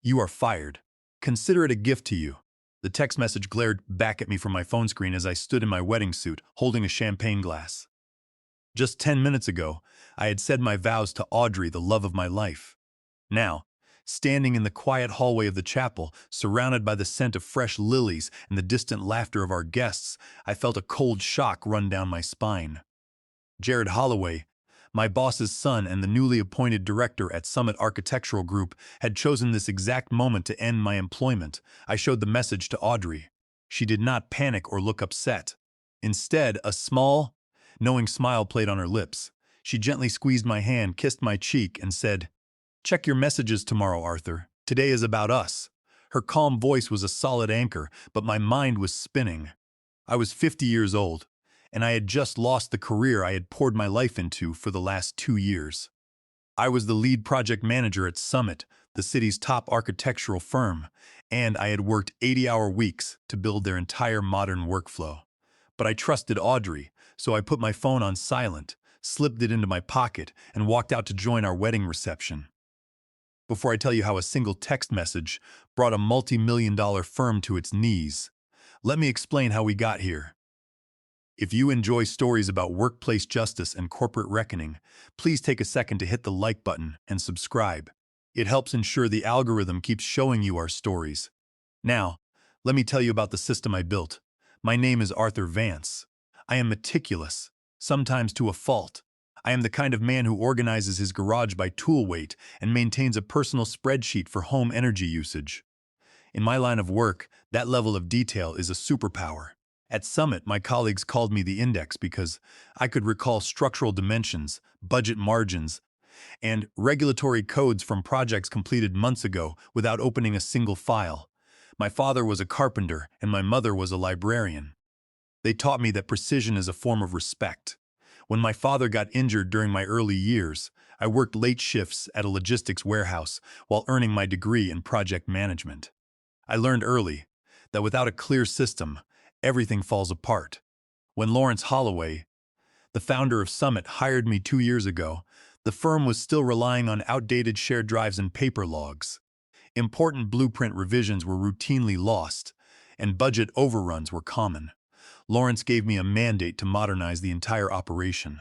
You are fired. Consider it a gift to you." The text message glared back at me from my phone screen as I stood in my wedding suit, holding a champagne glass. Just 10 minutes ago, I had said my vows to Audrey, the love of my life. Now, standing in the quiet hallway of the chapel, surrounded by the scent of fresh lilies and the distant laughter of our guests, I felt a cold shock run down my spine. Jared Holloway, my boss's son and the newly appointed director at Summit Architectural Group, had chosen this exact moment to end my employment. I showed the message to Audrey. She did not panic or look upset. Instead, a small, knowing smile played on her lips. She gently squeezed my hand, kissed my cheek, and said, "Check your messages tomorrow, Arthur. Today is about us." Her calm voice was a solid anchor, but my mind was spinning. I was 50 years old, and I had just lost the career I had poured my life into for the last 2 years. I was the lead project manager at Summit, the city's top architectural firm, and I had worked 80-hour weeks to build their entire modern workflow. But I trusted Audrey, so I put my phone on silent, slipped it into my pocket, and walked out to join our wedding reception. Before I tell you how a single text message brought a multi-million-dollar firm to its knees, let me explain how we got here. If you enjoy stories about workplace justice and corporate reckoning, please take a second to hit the like button and subscribe. It helps ensure the algorithm keeps showing you our stories. Now, let me tell you about the system I built. My name is Arthur Vance. I am meticulous, sometimes to a fault. I am the kind of man who organizes his garage by tool weight and maintains a personal spreadsheet for home energy usage. In my line of work, that level of detail is a superpower. At Summit, my colleagues called me the Index because I could recall structural dimensions, budget margins, and regulatory codes from projects completed months ago without opening a single file. My father was a carpenter and my mother was a librarian. They taught me that precision is a form of respect. When my father got injured during my early years, I worked late shifts at a logistics warehouse while earning my degree in project management. I learned early that without a clear system, everything falls apart. When Lawrence Holloway, the founder of Summit, hired me 2 years ago, the firm was still relying on outdated shared drives and paper logs. Important blueprint revisions were routinely lost, and budget overruns were common. Lawrence gave me a mandate to modernize the entire operation.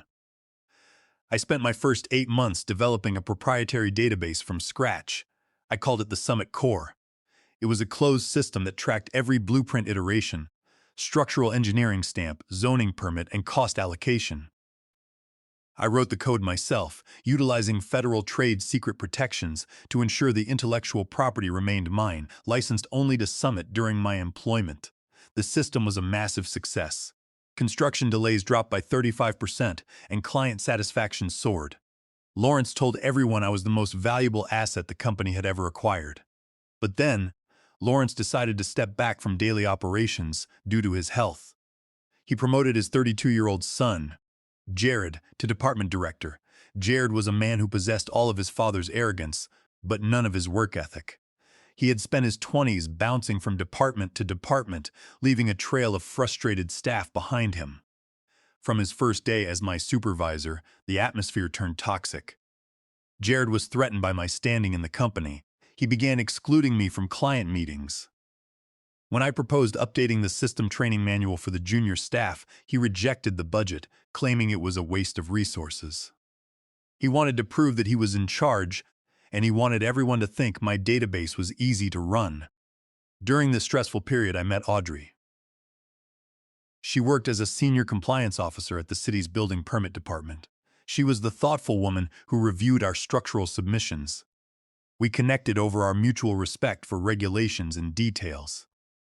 I spent my first 8 months developing a proprietary database from scratch. I called it the Summit Core. It was a closed system that tracked every blueprint iteration, structural engineering stamp, zoning permit, and cost allocation. I wrote the code myself, utilizing federal trade secret protections to ensure the intellectual property remained mine, licensed only to Summit during my employment. The system was a massive success. Construction delays dropped by 35%, and client satisfaction soared. Lawrence told everyone I was the most valuable asset the company had ever acquired. But then, Lawrence decided to step back from daily operations due to his health. He promoted his 32-year-old son, Jared, to department director. Jared was a man who possessed all of his father's arrogance, but none of his work ethic. He had spent his 20s bouncing from department to department, leaving a trail of frustrated staff behind him. From his first day as my supervisor, the atmosphere turned toxic. Jared was threatened by my standing in the company. He began excluding me from client meetings. When I proposed updating the system training manual for the junior staff, he rejected the budget, claiming it was a waste of resources. He wanted to prove that he was in charge, and he wanted everyone to think my database was easy to run. During this stressful period, I met Audrey. She worked as a senior compliance officer at the city's building permit department. She was the thoughtful woman who reviewed our structural submissions. We connected over our mutual respect for regulations and details.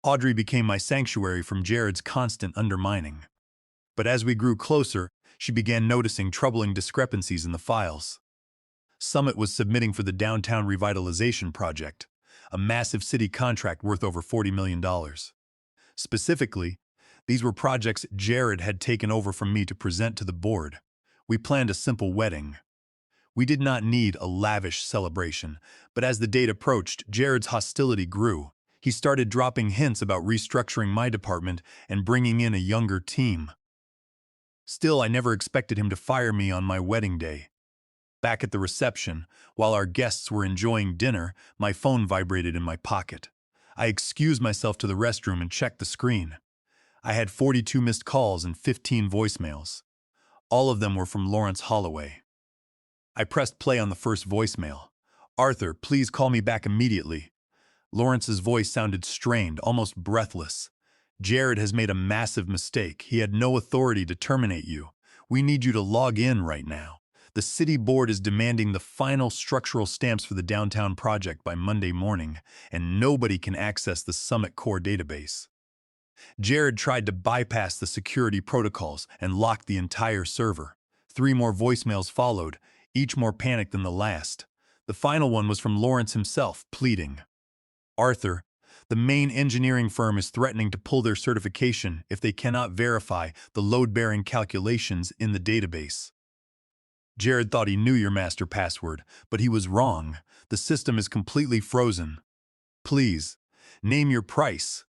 Audrey became my sanctuary from Jared's constant undermining. But as we grew closer, she began noticing troubling discrepancies in the files. Summit was submitting for the Downtown Revitalization Project, a massive city contract worth over $40 million. Specifically, these were projects Jared had taken over from me to present to the board. We planned a simple wedding. We did not need a lavish celebration, but as the date approached, Jared's hostility grew. He started dropping hints about restructuring my department and bringing in a younger team. Still, I never expected him to fire me on my wedding day. Back at the reception, while our guests were enjoying dinner, my phone vibrated in my pocket. I excused myself to the restroom and checked the screen. I had 42 missed calls and 15 voicemails. All of them were from Lawrence Holloway. I pressed play on the first voicemail. "Arthur, please call me back immediately." Lawrence's voice sounded strained, almost breathless. "Jared has made a massive mistake. He had no authority to terminate you. We need you to log in right now. The city board is demanding the final structural stamps for the downtown project by Monday morning, and nobody can access the Summit Core database." Jared tried to bypass the security protocols and locked the entire server. 3 more voicemails followed, each more panicked than the last. The final one was from Lawrence himself, pleading, "Arthur, the main engineering firm is threatening to pull their certification if they cannot verify the load-bearing calculations in the database." Jared thought he knew your master password, but he was wrong. The system is completely frozen. Please, name your price.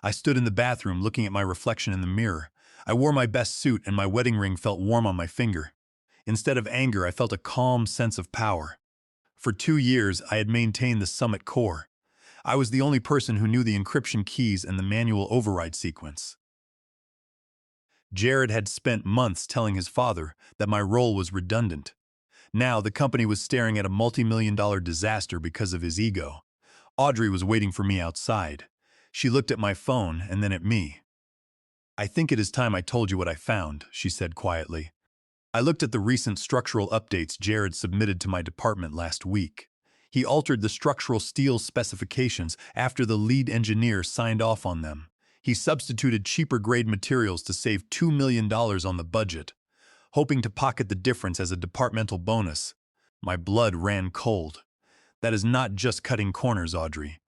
I stood in the bathroom looking at my reflection in the mirror. I wore my best suit and my wedding ring felt warm on my finger. Instead of anger, I felt a calm sense of power. For 2 years, I had maintained the Summit Core. I was the only person who knew the encryption keys and the manual override sequence. Jared had spent months telling his father that my role was redundant. Now, the company was staring at a multi-million-dollar disaster because of his ego. Audrey was waiting for me outside. She looked at my phone and then at me. "I think it is time I told you what I found," she said quietly. "I looked at the recent structural updates Jared submitted to my department last week. He altered the structural steel specifications after the lead engineer signed off on them. He substituted cheaper grade materials to save $2 million on the budget, hoping to pocket the difference as a departmental bonus." My blood ran cold. "That is not just cutting corners, Audrey.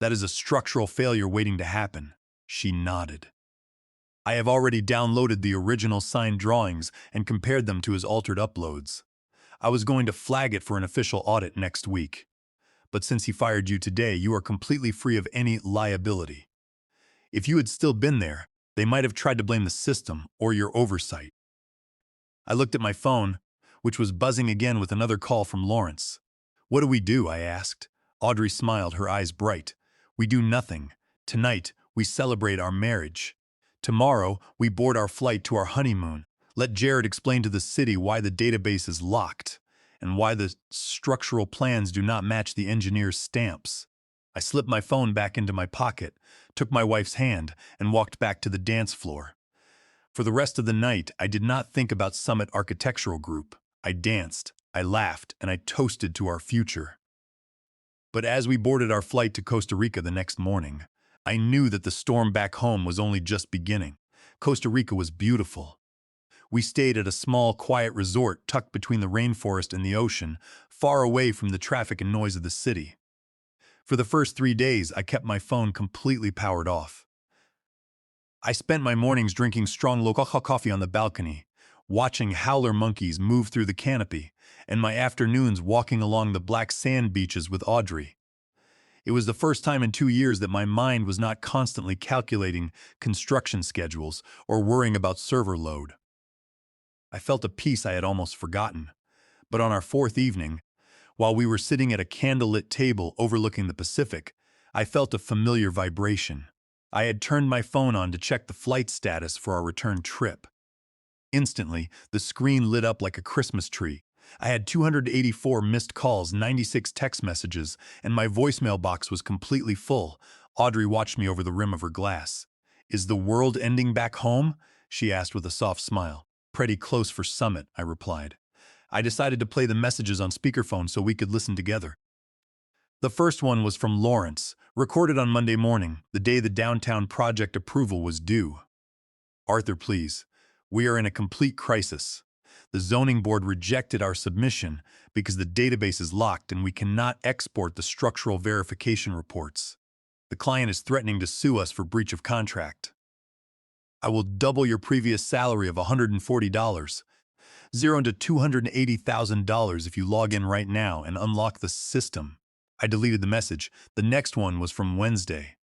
That is a structural failure waiting to happen." She nodded. "I have already downloaded the original signed drawings and compared them to his altered uploads. I was going to flag it for an official audit next week. But since he fired you today, you are completely free of any liability. If you had still been there, they might have tried to blame the system or your oversight." I looked at my phone, which was buzzing again with another call from Lawrence. "What do we do?" I asked. Audrey smiled, her eyes bright. "We do nothing. Tonight, we celebrate our marriage. Tomorrow, we board our flight to our honeymoon. Let Jared explain to the city why the database is locked and why the structural plans do not match the engineer's stamps." I slipped my phone back into my pocket, took my wife's hand, and walked back to the dance floor. For the rest of the night, I did not think about Summit Architectural Group. I danced, I laughed, and I toasted to our future. But as we boarded our flight to Costa Rica the next morning, I knew that the storm back home was only just beginning. Costa Rica was beautiful. We stayed at a small, quiet resort tucked between the rainforest and the ocean, far away from the traffic and noise of the city. For the first 3 days, I kept my phone completely powered off. I spent my mornings drinking strong local coffee on the balcony, watching howler monkeys move through the canopy, and my afternoons walking along the black sand beaches with Audrey. It was the first time in 2 years that my mind was not constantly calculating construction schedules or worrying about server load. I felt a peace I had almost forgotten. But on our 4th evening, while we were sitting at a candlelit table overlooking the Pacific, I felt a familiar vibration. I had turned my phone on to check the flight status for our return trip. Instantly, the screen lit up like a Christmas tree. I had 284 missed calls, 96 text messages, and my voicemail box was completely full. Audrey watched me over the rim of her glass. "Is the world ending back home?" she asked with a soft smile. "Pretty close for Summit," I replied. I decided to play the messages on speakerphone so we could listen together. The first one was from Lawrence, recorded on Monday morning, the day the downtown project approval was due. "Arthur, please. We are in a complete crisis. The zoning board rejected our submission because the database is locked and we cannot export the structural verification reports. The client is threatening to sue us for breach of contract. I will double your previous salary of $140, $0 to $280,000 if you log in right now and unlock the system." I deleted the message. The next one was from Wednesday.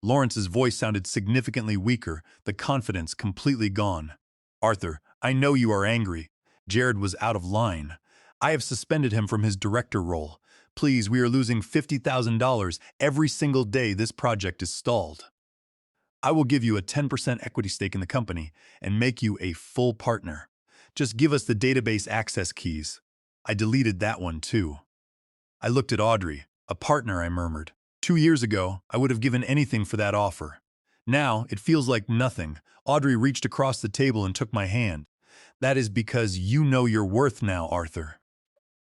Lawrence's voice sounded significantly weaker, the confidence completely gone. "Arthur, I know you are angry. Jared was out of line, I have suspended him from his director role. Please, we are losing $50,000 every single day this project is stalled. I will give you a 10% equity stake in the company and make you a full partner. Just give us the database access keys. I deleted that one too. I looked at Audrey. A partner, I murmured. 2 years ago, I would have given anything for that offer. Now, it feels like nothing. Audrey reached across the table and took my hand. That is because you know your worth now, Arthur.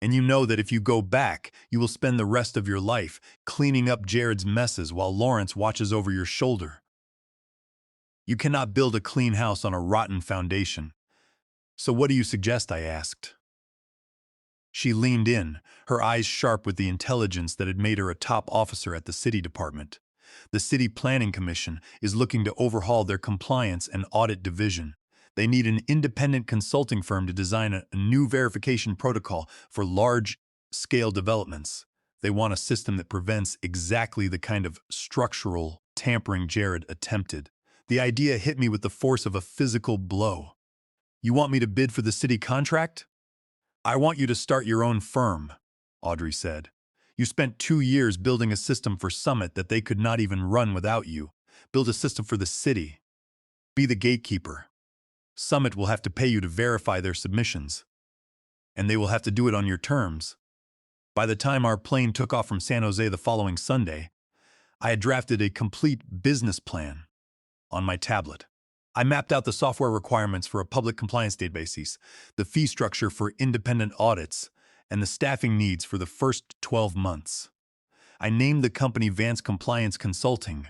And you know that if you go back, you will spend the rest of your life cleaning up Jared's messes while Lawrence watches over your shoulder. You cannot build a clean house on a rotten foundation. So what do you suggest? I asked. She leaned in, her eyes sharp with the intelligence that had made her a top officer at the city department. The City Planning Commission is looking to overhaul their compliance and audit division. They need an independent consulting firm to design a new verification protocol for large-scale developments. They want a system that prevents exactly the kind of structural tampering Jared attempted. The idea hit me with the force of a physical blow. You want me to bid for the city contract? I want you to start your own firm, Audrey said. You spent 2 years building a system for Summit that they could not even run without you. Build a system for the city. Be the gatekeeper. Summit will have to pay you to verify their submissions. And they will have to do it on your terms. By the time our plane took off from San Jose the following Sunday, I had drafted a complete business plan on my tablet. I mapped out the software requirements for a public compliance database, the fee structure for independent audits, and the staffing needs for the first 12 months. I named the company Vance Compliance Consulting.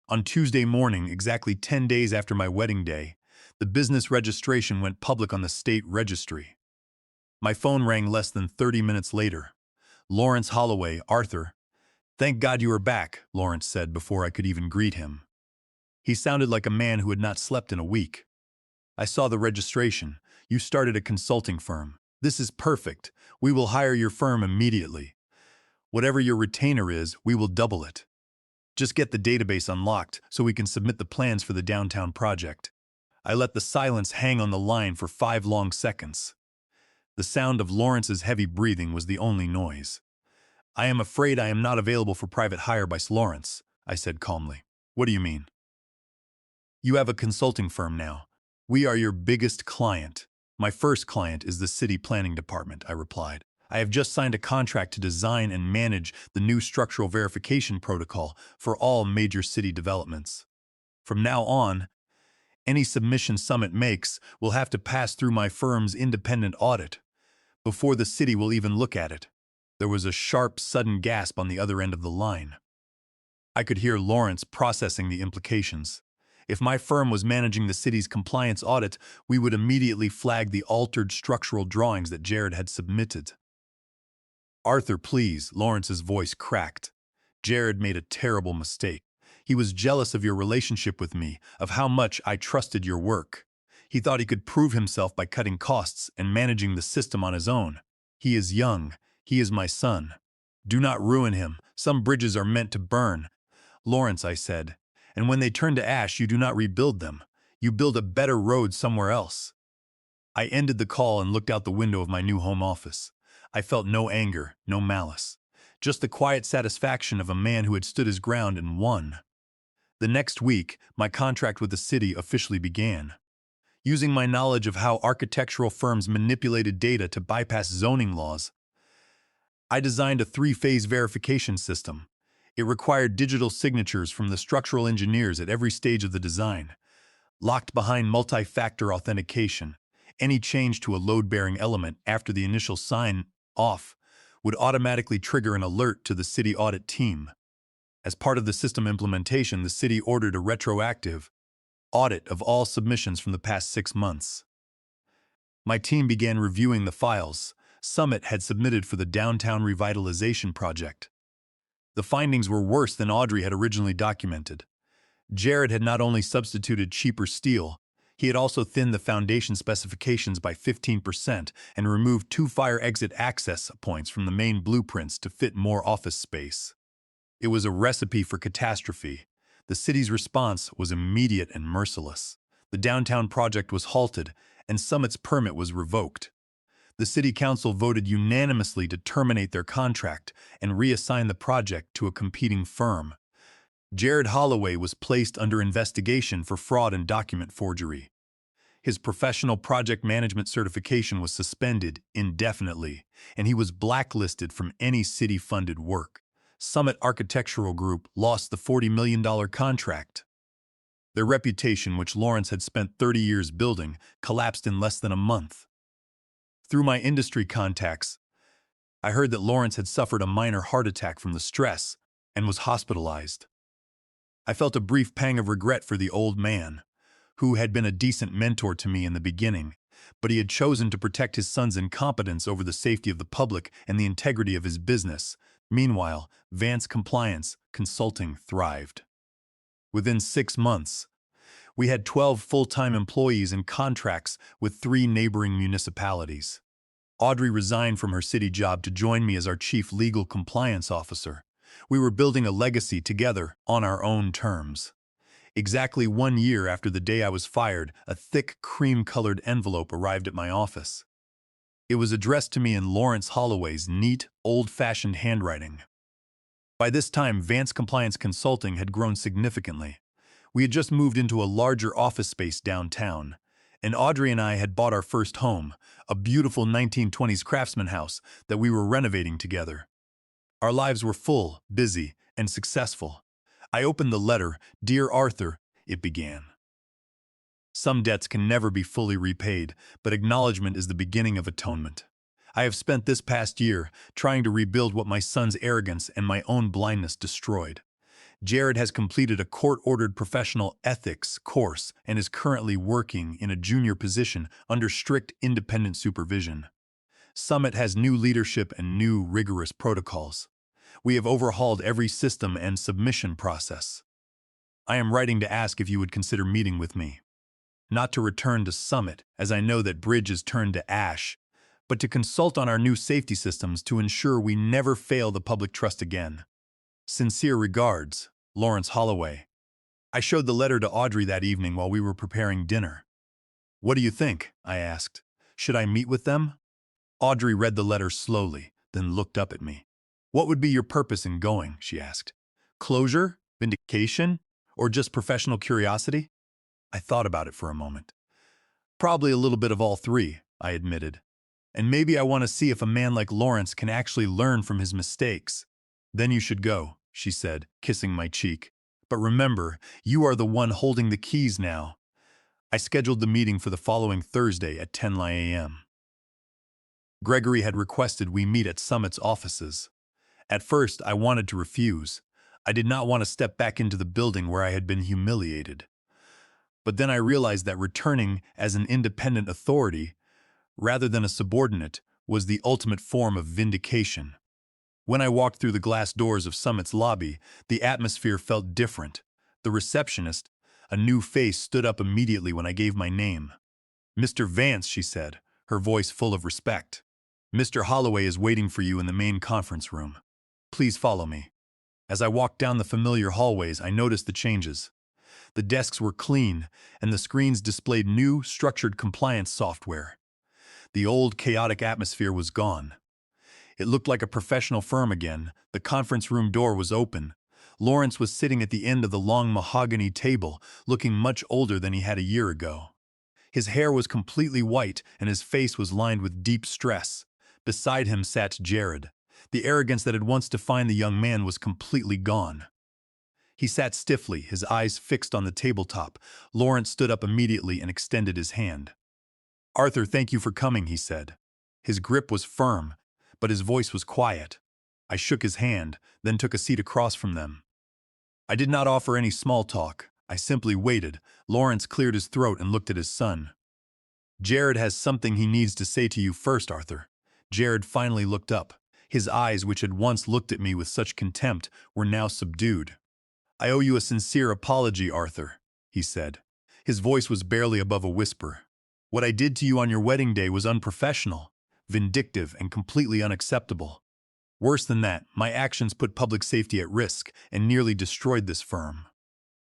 On Tuesday morning, exactly 10 days after my wedding day, the business registration went public on the state registry. My phone rang less than 30 minutes later. Lawrence Holloway, Arthur. Thank God you are back, Lawrence said before I could even greet him. He sounded like a man who had not slept in a week. I saw the registration. You started a consulting firm. This is perfect. We will hire your firm immediately. Whatever your retainer is, we will double it. Just get the database unlocked so we can submit the plans for the downtown project. I let the silence hang on the line for 5 long seconds. The sound of Lawrence's heavy breathing was the only noise. I am afraid I am not available for private hire by Lawrence, I said calmly. What do you mean? You have a consulting firm now. We are your biggest client. My first client is the City Planning Department, I replied. I have just signed a contract to design and manage the new structural verification protocol for all major city developments. From now on, any submission Summit makes will have to pass through my firm's independent audit before the city will even look at it. There was a sharp, sudden gasp on the other end of the line. I could hear Lawrence processing the implications. If my firm was managing the city's compliance audit, we would immediately flag the altered structural drawings that Jared had submitted. Arthur, please, Lawrence's voice cracked. Jared made a terrible mistake. He was jealous of your relationship with me, of how much I trusted your work. He thought he could prove himself by cutting costs and managing the system on his own. He is young. He is my son. Do not ruin him. Some bridges are meant to burn. Lawrence, I said, and when they turn to ash, you do not rebuild them. You build a better road somewhere else. I ended the call and looked out the window of my new home office. I felt no anger, no malice. Just the quiet satisfaction of a man who had stood his ground and won. The next week, my contract with the city officially began. Using my knowledge of how architectural firms manipulated data to bypass zoning laws, I designed a 3-phase verification system. It required digital signatures from the structural engineers at every stage of the design. Locked behind multi-factor authentication, any change to a load-bearing element after the initial sign-off would automatically trigger an alert to the city audit team. As part of the system implementation, the city ordered a retroactive audit of all submissions from the past 6 months. My team began reviewing the files Summit had submitted for the downtown revitalization project. The findings were worse than Audrey had originally documented. Jared had not only substituted cheaper steel, he had also thinned the foundation specifications by 15% and removed 2 fire exit access points from the main blueprints to fit more office space. It was a recipe for catastrophe. The city's response was immediate and merciless. The downtown project was halted, and Summit's permit was revoked. The city council voted unanimously to terminate their contract and reassign the project to a competing firm. Jared Holloway was placed under investigation for fraud and document forgery. His professional project management certification was suspended indefinitely, and he was blacklisted from any city-funded work. Summit Architectural Group lost the $40 million contract. Their reputation, which Lawrence had spent 30 years building, collapsed in less than a month. Through my industry contacts, I heard that Lawrence had suffered a minor heart attack from the stress and was hospitalized. I felt a brief pang of regret for the old man, who had been a decent mentor to me in the beginning, but he had chosen to protect his son's incompetence over the safety of the public and the integrity of his business. Meanwhile, Vance Compliance Consulting thrived. Within 6 months, we had 12 full-time employees and contracts with 3 neighboring municipalities. Audrey resigned from her city job to join me as our chief legal compliance officer. We were building a legacy together on our own terms. Exactly 1 year after the day I was fired, a thick, cream-colored envelope arrived at my office. It was addressed to me in Lawrence Holloway's neat, old-fashioned handwriting. By this time, Vance Compliance Consulting had grown significantly. We had just moved into a larger office space downtown, and Audrey and I had bought our first home, a beautiful 1920s craftsman house that we were renovating together. Our lives were full, busy, and successful. I opened the letter. "Dear Arthur," it began. "Some debts can never be fully repaid, but acknowledgement is the beginning of atonement. I have spent this past year trying to rebuild what my son's arrogance and my own blindness destroyed. Jared has completed a court-ordered professional ethics course and is currently working in a junior position under strict independent supervision. Summit has new leadership and new rigorous protocols. We have overhauled every system and submission process. I am writing to ask if you would consider meeting with me. Not to return to Summit, as I know that bridge is turned to ash, but to consult on our new safety systems to ensure we never fail the public trust again. Sincere regards, Lawrence Holloway." I showed the letter to Audrey that evening while we were preparing dinner. "What do you think?" I asked. "Should I meet with them?" Audrey read the letter slowly, then looked up at me. "What would be your purpose in going?" she asked. "Closure? Vindication? Or just professional curiosity?" I thought about it for a moment. "Probably a little bit of all 3, I admitted. "And maybe I want to see if a man like Lawrence can actually learn from his mistakes." "Then you should go," she said, kissing my cheek. "But remember, you are the one holding the keys now." I scheduled the meeting for the following Thursday at 10 a.m. Gregory had requested we meet at Summit's offices. At first, I wanted to refuse. I did not want to step back into the building where I had been humiliated. But then I realized that returning as an independent authority, rather than a subordinate, was the ultimate form of vindication. When I walked through the glass doors of Summit's lobby, the atmosphere felt different. The receptionist, a new face, stood up immediately when I gave my name. "Mr. Vance," she said, her voice full of respect. "Mr. Holloway is waiting for you in the main conference room. Please follow me." As I walked down the familiar hallways, I noticed the changes. The desks were clean, and the screens displayed new, structured compliance software. The old, chaotic atmosphere was gone. It looked like a professional firm again. The conference room door was open. Lawrence was sitting at the end of the long mahogany table, looking much older than he had a year ago. His hair was completely white, and his face was lined with deep stress. Beside him sat Jared. The arrogance that had once defined the young man was completely gone. He sat stiffly, his eyes fixed on the tabletop. Lawrence stood up immediately and extended his hand. "Arthur, thank you for coming," he said. His grip was firm, but his voice was quiet. I shook his hand, then took a seat across from them. I did not offer any small talk. I simply waited. Lawrence cleared his throat and looked at his son. "Jared has something he needs to say to you first, Arthur." Jared finally looked up. His eyes, which had once looked at me with such contempt, were now subdued. "I owe you a sincere apology, Arthur," he said. His voice was barely above a whisper. "What I did to you on your wedding day was unprofessional, vindictive, and completely unacceptable. Worse than that, my actions put public safety at risk and nearly destroyed this firm.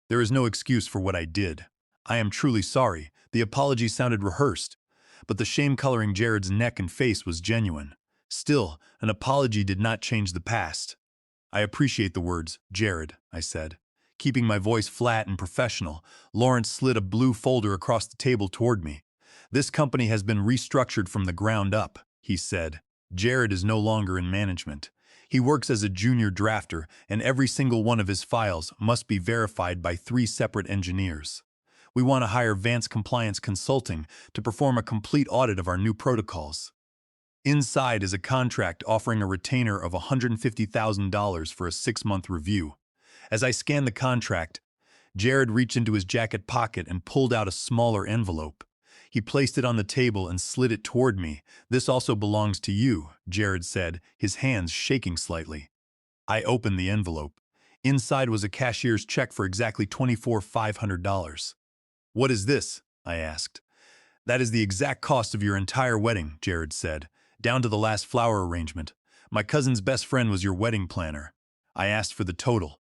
There is no excuse for what I did. I am truly sorry." The apology sounded rehearsed, but the shame coloring Jared's neck and face was genuine. Still, an apology did not change the past. I appreciate the words, Jared, I said. Keeping my voice flat and professional, Lawrence slid a blue folder across the table toward me. This company has been restructured from the ground up, he said. Jared is no longer in management. He works as a junior drafter, and every single one of his files must be verified by 3 separate engineers. We want to hire Vance Compliance Consulting to perform a complete audit of our new protocols. Inside is a contract offering a retainer of $150,000 for a 6-month review. As I scanned the contract, Jared reached into his jacket pocket and pulled out a smaller envelope. He placed it on the table and slid it toward me. This also belongs to you, Jared said, his hands shaking slightly. I opened the envelope. Inside was a cashier's check for exactly $24,500. What is this? I asked. That is the exact cost of your entire wedding, Jared said, down to the last flower arrangement. My cousin's best friend was your wedding planner. I asked for the total.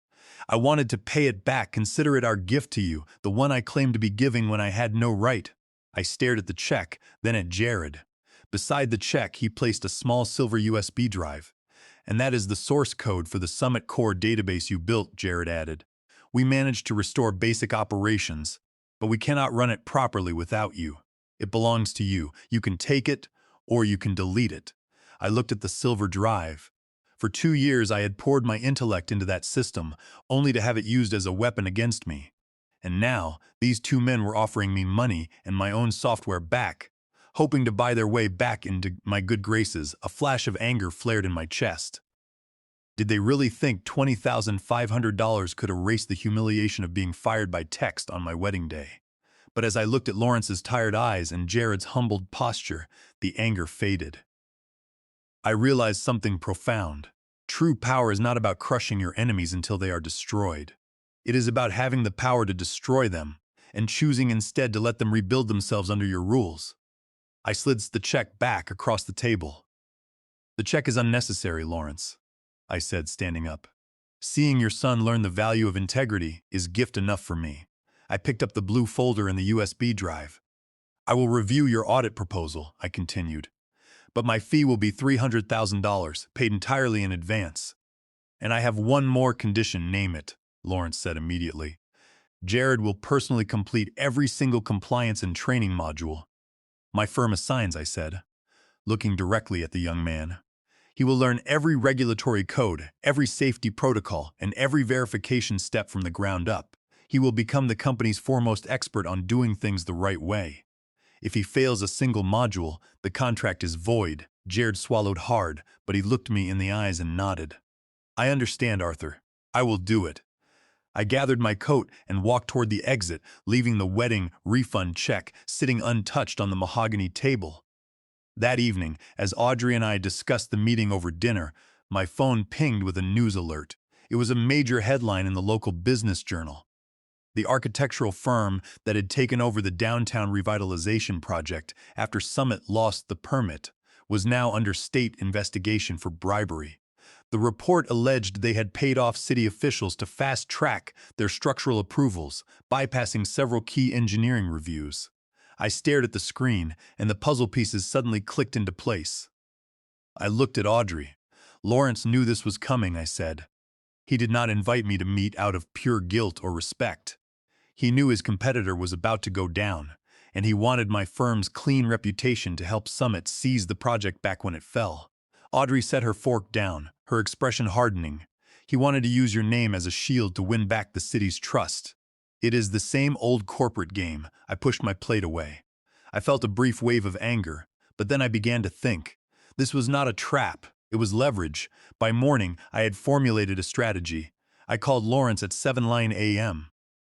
I wanted to pay it back, consider it our gift to you, the one I claimed to be giving when I had no right. I stared at the check, then at Jared. Beside the check, he placed a small silver USB drive. And that is the source code for the Summit Core database you built, Jared added. We managed to restore basic operations, but we cannot run it properly without you. It belongs to you. You can take it, or you can delete it. I looked at the silver drive. For 2 years, I had poured my intellect into that system, only to have it used as a weapon against me. And now, these 2 men were offering me money and my own software back, hoping to buy their way back into my good graces. A flash of anger flared in my chest. Did they really think $20,500 could erase the humiliation of being fired by text on my wedding day? But as I looked at Lawrence's tired eyes and Jared's humbled posture, the anger faded. I realized something profound. True power is not about crushing your enemies until they are destroyed. It is about having the power to destroy them and choosing instead to let them rebuild themselves under your rules. I slid the check back across the table. The check is unnecessary, Lawrence, I said, standing up. Seeing your son learn the value of integrity is gift enough for me. I picked up the blue folder and the USB drive. I will review your audit proposal, I continued. But my fee will be $300,000, paid entirely in advance. And I have one more condition, name it, Lawrence said immediately. Jared will personally complete every single compliance and training module my firm assigns, I said, looking directly at the young man. He will learn every regulatory code, every safety protocol, and every verification step from the ground up. He will become the company's foremost expert on doing things the right way. If he fails a single module, the contract is void. Jared swallowed hard, but he looked me in the eyes and nodded. I understand, Arthur. I will do it. I gathered my coat and walked toward the exit, leaving the wedding refund check sitting untouched on the mahogany table. That evening, as Audrey and I discussed the meeting over dinner, my phone pinged with a news alert. It was a major headline in the local business journal. The architectural firm that had taken over the downtown revitalization project after Summit lost the permit was now under state investigation for bribery. The report alleged they had paid off city officials to fast-track their structural approvals, bypassing several key engineering reviews. I stared at the screen, and the puzzle pieces suddenly clicked into place. I looked at Audrey. Lawrence knew this was coming, I said. He did not invite me to meet out of pure guilt or respect. He knew his competitor was about to go down, and he wanted my firm's clean reputation to help Summit seize the project back when it fell. Audrey set her fork down, her expression hardening. He wanted to use your name as a shield to win back the city's trust. It is the same old corporate game. I pushed my plate away. I felt a brief wave of anger, but then I began to think. This was not a trap. It was leverage. By morning, I had formulated a strategy. I called Lawrence at 7:09 a.m.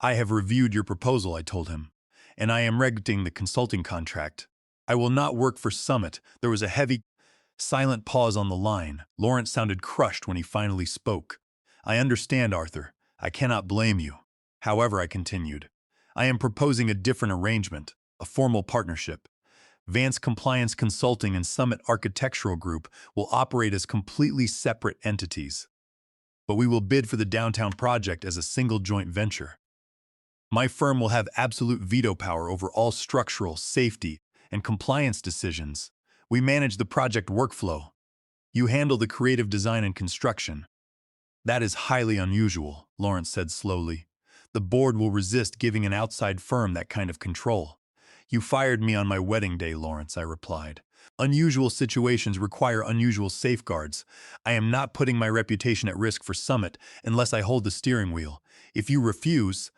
I have reviewed your proposal, I told him, and I am rejecting the consulting contract. I will not work for Summit. There was a heavy, silent pause on the line. Lawrence sounded crushed when he finally spoke. I understand, Arthur. I cannot blame you. However, I continued, I am proposing a different arrangement, a formal partnership. Vance Compliance Consulting and Summit Architectural Group will operate as completely separate entities. But we will bid for the downtown project as a single joint venture. My firm will have absolute veto power over all structural, safety, and compliance decisions. We manage the project workflow. You handle the creative design and construction. That is highly unusual, Lawrence said slowly. The board will resist giving an outside firm that kind of control. You fired me on my wedding day, Lawrence, I replied. Unusual situations require unusual safeguards. I am not putting my reputation at risk for Summit unless I hold the steering wheel. If you refuse,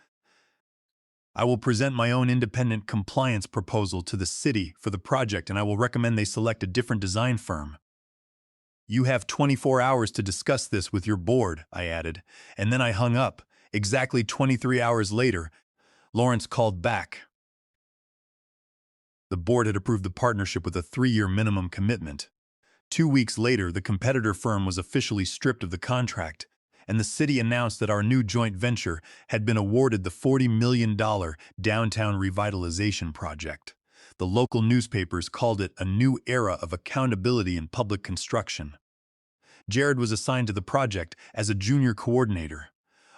I will present my own independent compliance proposal to the city for the project, and I will recommend they select a different design firm. You have 24 hours to discuss this with your board, I added, and then I hung up. Exactly 23 hours later, Lawrence called back. The board had approved the partnership with a 3-year minimum commitment. 2 weeks later, the competitor firm was officially stripped of the contract, and the city announced that our new joint venture had been awarded the $40 million downtown revitalization project. The local newspapers called it a new era of accountability in public construction. Jared was assigned to the project as a junior coordinator,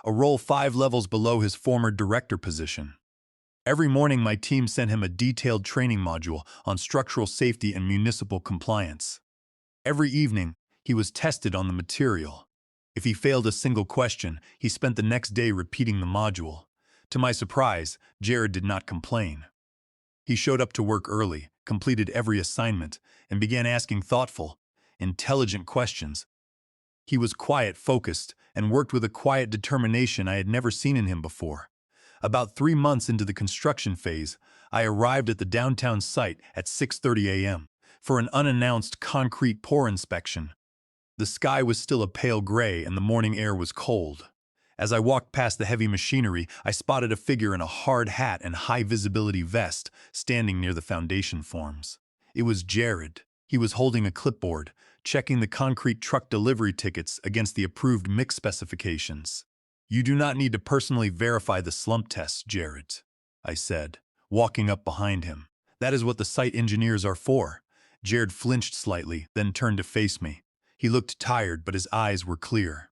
a role 5 levels below his former director position. Every morning, my team sent him a detailed training module on structural safety and municipal compliance. Every evening, he was tested on the material. If he failed a single question, he spent the next day repeating the module. To my surprise, Jared did not complain. He showed up to work early, completed every assignment, and began asking thoughtful, intelligent questions. He was quiet, focused, and worked with a quiet determination I had never seen in him before. About 3 months into the construction phase, I arrived at the downtown site at 6:30 a.m. for an unannounced concrete pour inspection. The sky was still a pale gray and the morning air was cold. As I walked past the heavy machinery, I spotted a figure in a hard hat and high-visibility vest standing near the foundation forms. It was Jared. He was holding a clipboard, checking the concrete truck delivery tickets against the approved mix specifications. You do not need to personally verify the slump tests, Jared, I said, walking up behind him. That is what the site engineers are for. Jared flinched slightly, then turned to face me. He looked tired, but his eyes were clear.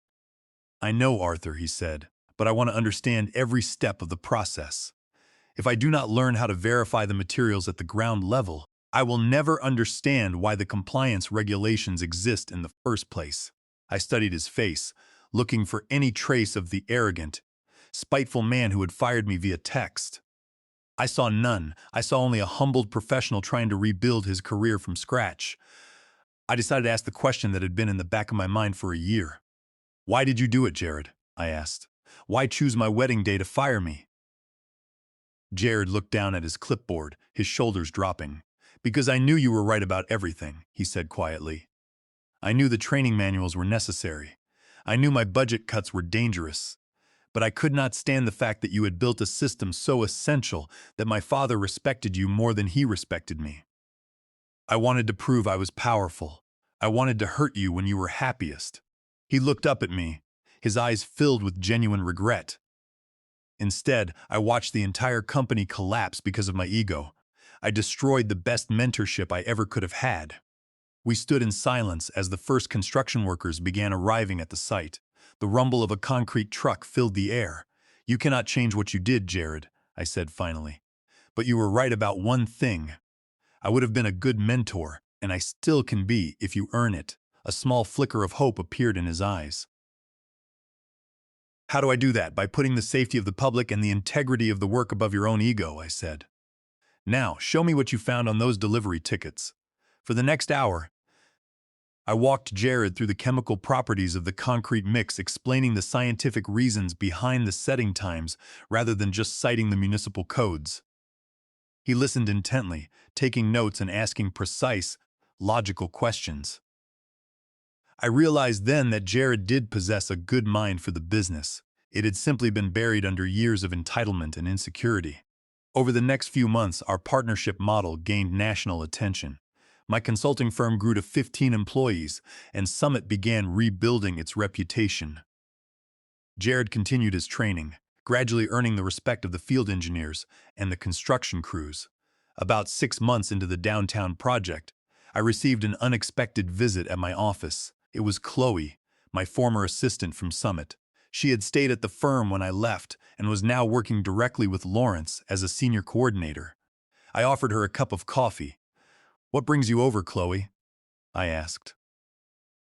I know, Arthur, he said, but I want to understand every step of the process. If I do not learn how to verify the materials at the ground level, I will never understand why the compliance regulations exist in the first place. I studied his face, looking for any trace of the arrogant, spiteful man who had fired me via text. I saw none. I saw only a humbled professional trying to rebuild his career from scratch. I decided to ask the question that had been in the back of my mind for a year. Why did you do it, Jared? I asked. Why choose my wedding day to fire me? Jared looked down at his clipboard, his shoulders dropping. Because I knew you were right about everything, he said quietly. I knew the training manuals were necessary. I knew my budget cuts were dangerous. But I could not stand the fact that you had built a system so essential that my father respected you more than he respected me. I wanted to prove I was powerful. I wanted to hurt you when you were happiest. He looked up at me, his eyes filled with genuine regret. Instead, I watched the entire company collapse because of my ego. I destroyed the best mentorship I ever could have had. We stood in silence as the first construction workers began arriving at the site. The rumble of a concrete truck filled the air. You cannot change what you did, Jared, I said finally. But you were right about one thing. I would have been a good mentor, and I still can be if you earn it. A small flicker of hope appeared in his eyes. How do I do that? By putting the safety of the public and the integrity of the work above your own ego, I said. Now, show me what you found on those delivery tickets. For the next hour, I walked Jared through the chemical properties of the concrete mix, explaining the scientific reasons behind the setting times rather than just citing the municipal codes. He listened intently, taking notes and asking precise, logical questions. I realized then that Jared did possess a good mind for the business. It had simply been buried under years of entitlement and insecurity. Over the next few months, our partnership model gained national attention. My consulting firm grew to 15 employees, and Summit began rebuilding its reputation. Jared continued his training, gradually earning the respect of the field engineers and the construction crews. About 6 months into the downtown project, I received an unexpected visit at my office. It was Chloe, my former assistant from Summit. She had stayed at the firm when I left and was now working directly with Lawrence as a senior coordinator. I offered her a cup of coffee. "What brings you over, Chloe?" I asked.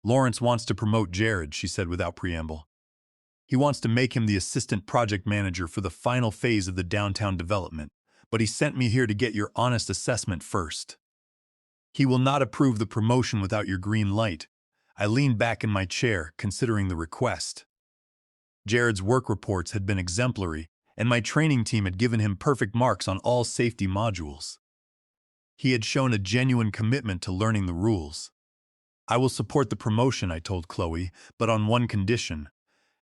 "Lawrence wants to promote Jared," she said without preamble. "He wants to make him the assistant project manager for the final phase of the downtown development, but he sent me here to get your honest assessment first. He will not approve the promotion without your green light." I leaned back in my chair, considering the request. Jared's work reports had been exemplary, and my training team had given him perfect marks on all safety modules. He had shown a genuine commitment to learning the rules. "I will support the promotion," I told Chloe, "but on one condition.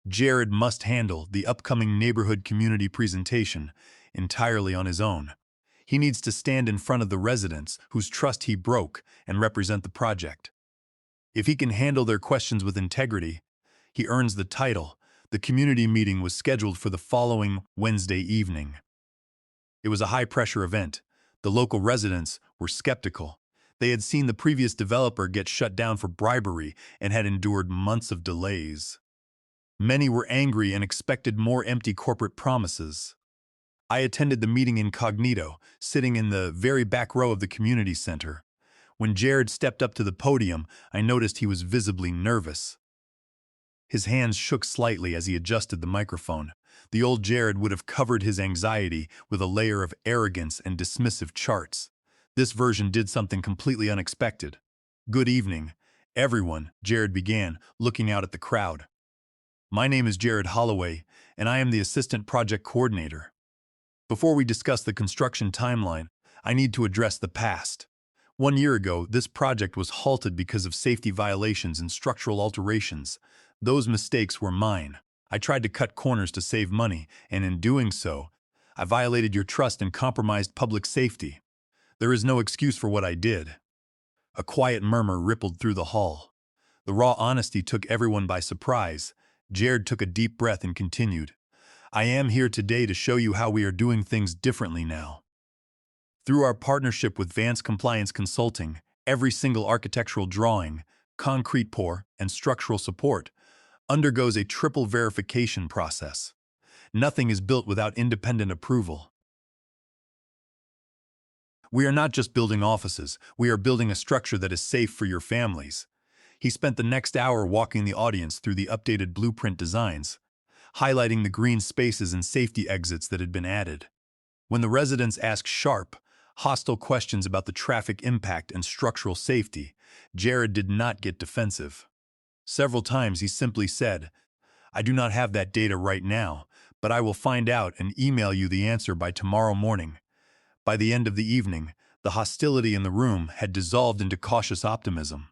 Jared must handle the upcoming neighborhood community presentation entirely on his own. He needs to stand in front of the residents whose trust he broke and represent the project. If he can handle their questions with integrity, he earns the title." The community meeting was scheduled for the following Wednesday evening. It was a high-pressure event. The local residents were skeptical. They had seen the previous developer get shut down for bribery and had endured months of delays. Many were angry and expected more empty corporate promises. I attended the meeting incognito, sitting in the very back row of the community center. When Jared stepped up to the podium, I noticed he was visibly nervous. His hands shook slightly as he adjusted the microphone. The old Jared would have covered his anxiety with a layer of arrogance and dismissive charts. This version did something completely unexpected. "Good evening, everyone," Jared began, looking out at the crowd. "My name is Jared Holloway, and I am the assistant project coordinator. Before we discuss the construction timeline, I need to address the past. 1 year ago, this project was halted because of safety violations and structural alterations. Those mistakes were mine. I tried to cut corners to save money, and in doing so, I violated your trust and compromised public safety. There is no excuse for what I did." A quiet murmur rippled through the hall. The raw honesty took everyone by surprise. Jared took a deep breath and continued, "I am here today to show you how we are doing things differently now. Through our partnership with Vance Compliance Consulting, every single architectural drawing, concrete pour, and structural support undergoes a triple verification process. Nothing is built without independent approval. We are not just building offices, we are building a structure that is safe for your families." He spent the next hour walking the audience through the updated blueprint designs, highlighting the green spaces and safety exits that had been added. When the residents asked sharp, hostile questions about the traffic impact and structural safety, Jared did not get defensive. Several times he simply said, "I do not have that data right now, but I will find out and email you the answer by tomorrow morning." By the end of the evening, the hostility in the room had dissolved into cautious optimism.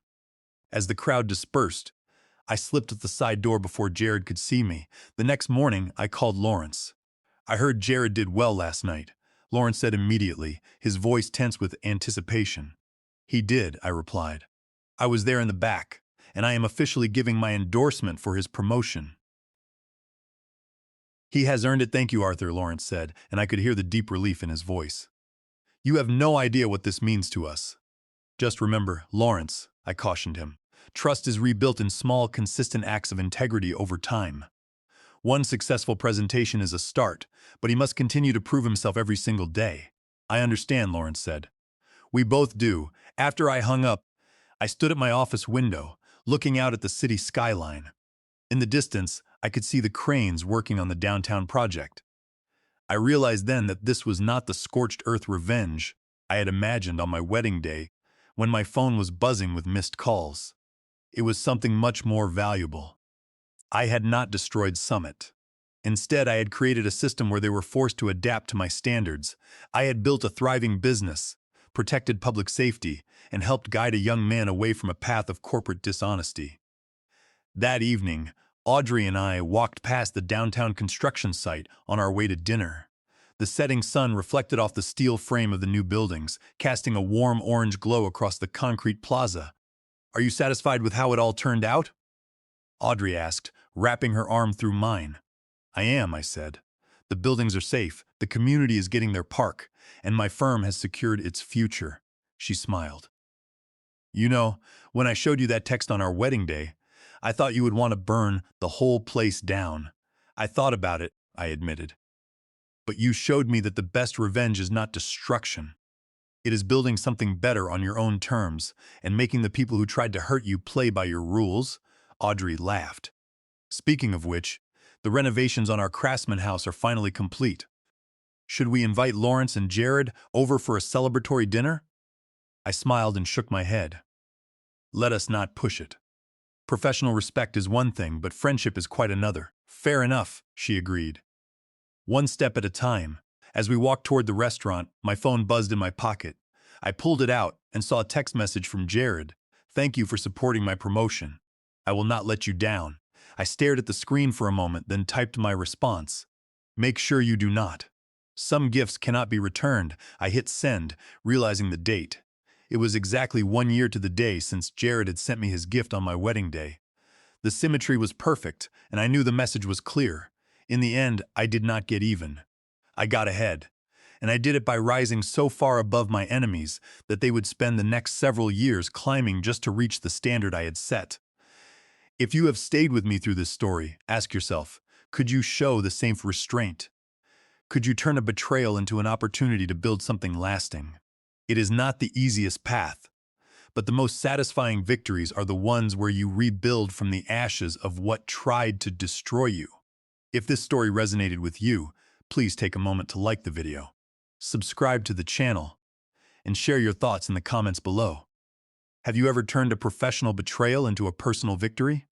As the crowd dispersed, I slipped at the side door before Jared could see me. The next morning, I called Lawrence. "I heard Jared did well last night," Lawrence said immediately, his voice tense with anticipation. "He did," I replied. "I was there in the back, and I am officially giving my endorsement for his promotion." "He has earned it, thank you, Arthur," Lawrence said, and I could hear the deep relief in his voice. "You have no idea what this means to us." "Just remember, Lawrence," I cautioned him, "trust is rebuilt in small, consistent acts of integrity over time. One successful presentation is a start, but he must continue to prove himself every single day." "I understand," Lawrence said. "We both do." After I hung up, I stood at my office window, looking out at the city skyline. In the distance, I could see the cranes working on the downtown project. I realized then that this was not the scorched earth revenge I had imagined on my wedding day when my phone was buzzing with missed calls. It was something much more valuable. I had not destroyed Summit. Instead, I had created a system where they were forced to adapt to my standards. I had built a thriving business, protected public safety, and helped guide a young man away from a path of corporate dishonesty. That evening, Audrey and I walked past the downtown construction site on our way to dinner. The setting sun reflected off the steel frame of the new buildings, casting a warm orange glow across the concrete plaza. "Are you satisfied with how it all turned out?" Audrey asked, wrapping her arm through mine. "I am," I said. "The buildings are safe, the community is getting their park, and my firm has secured its future." She smiled. "You know, when I showed you that text on our wedding day, I thought you would want to burn the whole place down." "I thought about it," I admitted. "But you showed me that the best revenge is not destruction. It is building something better on your own terms and making the people who tried to hurt you play by your rules. Audrey laughed. Speaking of which, the renovations on our Craftsman house are finally complete. Should we invite Lawrence and Jared over for a celebratory dinner? I smiled and shook my head. Let us not push it. Professional respect is one thing, but friendship is quite another. Fair enough, she agreed. One step at a time. As we walked toward the restaurant, my phone buzzed in my pocket. I pulled it out and saw a text message from Jared. Thank you for supporting my promotion. I will not let you down. I stared at the screen for a moment, then typed my response. Make sure you do not. Some gifts cannot be returned. I hit send, realizing the date. It was exactly 1 year to the day since Jared had sent me his gift on my wedding day. The symmetry was perfect, and I knew the message was clear. In the end, I did not get even. I got ahead, and I did it by rising so far above my enemies that they would spend the next several years climbing just to reach the standard I had set. If you have stayed with me through this story, ask yourself, could you show the same restraint? Could you turn a betrayal into an opportunity to build something lasting? It is not the easiest path, but the most satisfying victories are the ones where you rebuild from the ashes of what tried to destroy you. If this story resonated with you, please take a moment to like the video, subscribe to the channel, and share your thoughts in the comments below. Have you ever turned a professional betrayal into a personal victory?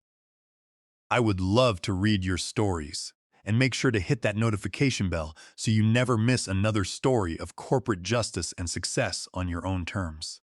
I would love to read your stories. And make sure to hit that notification bell so you never miss another story of corporate justice and success on your own terms.